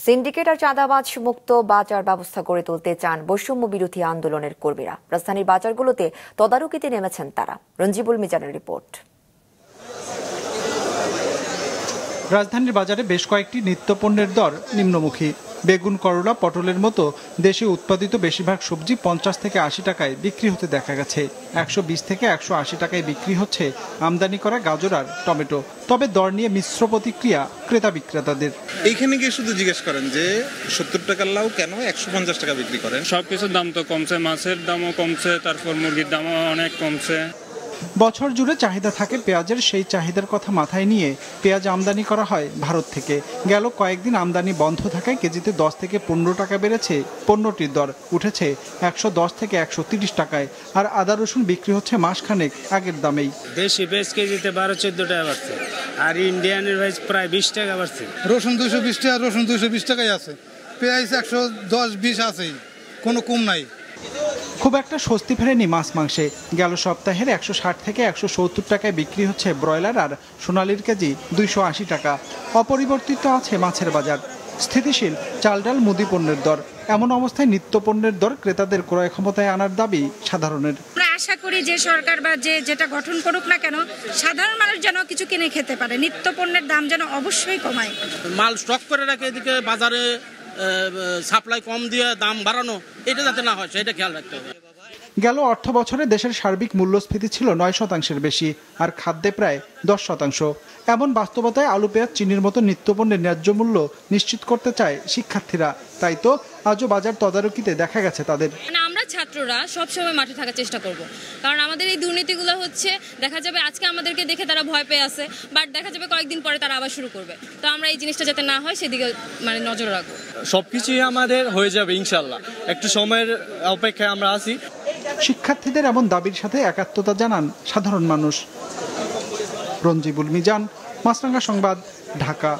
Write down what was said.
Syndicate আর চাঁদাবাজ মুক্ত বাজার ব্যবস্থা গড়ে তুলতে চান বৈষম্য বিরোধী আন্দোলনের কর্মীরা। রাজধানীর বাজারগুলোতে তদারকিতে নেমেছেন তারা। রঞ্জিবুল মিজানের রিপোর্ট। রাজধানীর বাজারে বেশ কয়েকটি নিত্যপণ্যের দর নিম্নমুখী। বেগুন, করলা, পটলের মতো দেশে উৎপাদিত বেশিরভাগ সবজি 50 থেকে 80 টাকায় বিক্রি হতে দেখা গেছে। 120 থেকে 180 টাকায় বিক্রি হচ্ছে আমদানি করা গাজর আর টমেটো। তবে দর নিয়ে মিশ্র প্রতিক্রিয়া ক্রেতা বিক্রেতাদের। এইখানে গিয়ে শুধু জিজ্ঞেস করেন যে 70 টাকার লাউ কেন 150 টাকা বিক্রি করেন। সবকিছুর দাম তো কমছে, মাছের দামও কমছে, তারপর মুরগির দামও অনেক কমছে। বছর জুড়ে চাহিদা থাকে পেঁয়াজের, সেই চাহিদার কথা মাথায় নিয়ে পেঁয়াজ আমদানি করা হয় ভারত থেকে। গেল কয়েকদিন আমদানি বন্ধ থাকায় কেজিতে 10 থেকে 15 টাকা বেড়েছে পণ্যটির দর, উঠেছে 110 থেকে 130 টাকায়। আর আদা রসুন বিক্রি হচ্ছে মাসখানেক আগের দামেই। দেশি পেঁয়াজ কেজিতে 12-14 টাকা বাড়ছে, আর ইন্ডিয়ানের পেঁয়াজ প্রায় 20 টাকা বাড়ছে। রসুন 220 টাকা, রসুন 220 টাকাই আছে, পেঁয়াজ 110-20 আছেই, কোনো কম নাই। খুব একটা স্বস্তি ফেরেনি মাছ মাংসে। গেল সপ্তাহের 160 থেকে 170 টাকায় বিক্রি হচ্ছে ব্রয়লার, আর সোনালির কেজি 280 টাকা। অপরিবর্তিত আছে মাছের বাজার, স্থিতিশীল চাল ডাল মুদি পণ্যের দর। এমন অবস্থায় নিত্যপণ্যের দর ক্রেতাদের ক্রয় ক্ষমতায় আনার দাবি সাধারণের। আশা করি যে সরকার বা যেটা গঠন করুক না কেন, সাধারণ মানুষ যেন কিছু কিনে খেতে পারে, নিত্যপণ্যের দাম যেন অবশ্যই কমায়। মাল স্টক করে রাখে, এদিকে বাজারে সাপ্লাই কম দিয়ে দাম বাড়ানো, এটা যাতে না হয় সেটা খেয়াল রাখতে হবে। গেল অর্থ বছরে দেশের সার্বিক মূল্যস্ফীতি ছিল 9% বেশি, আর খাদ্যে প্রায় 10%। এমন বাস্তবতায় আলু, পেঁয়াজ, চিনির মতো নিত্যপণ্যের ন্যায্য মূল্য নিশ্চিত করতে চায় শিক্ষার্থীরা। তাই তো আজও বাজার তদারকিতে দেখা গেছে তাদের। আমরা ছাত্ররা সবসময় মাঠে থাকার চেষ্টা করব, কারণ আমাদের এই দুর্নীতিগুলো হচ্ছে, দেখা যাবে আজকে আমাদেরকে দেখে তারা ভয় পেয়ে আছে, বাট দেখা যাবে কয়েকদিন পরে তারা আবার শুরু করবে। তো আমরা এই জিনিসটা যাতে না হয় সেদিকে নজর রাখবো। সবকিছুই আমাদের হয়ে যাবে ইনশাল্লাহ, একটু সময়ের অপেক্ষায় আমরা আছি। শিক্ষার্থীদের এমন দাবির সাথে একাত্মতা জানান সাধারণ মানুষ। রঞ্জিবুল মিজান, মাছরাঙ্গা সংবাদ, ঢাকা।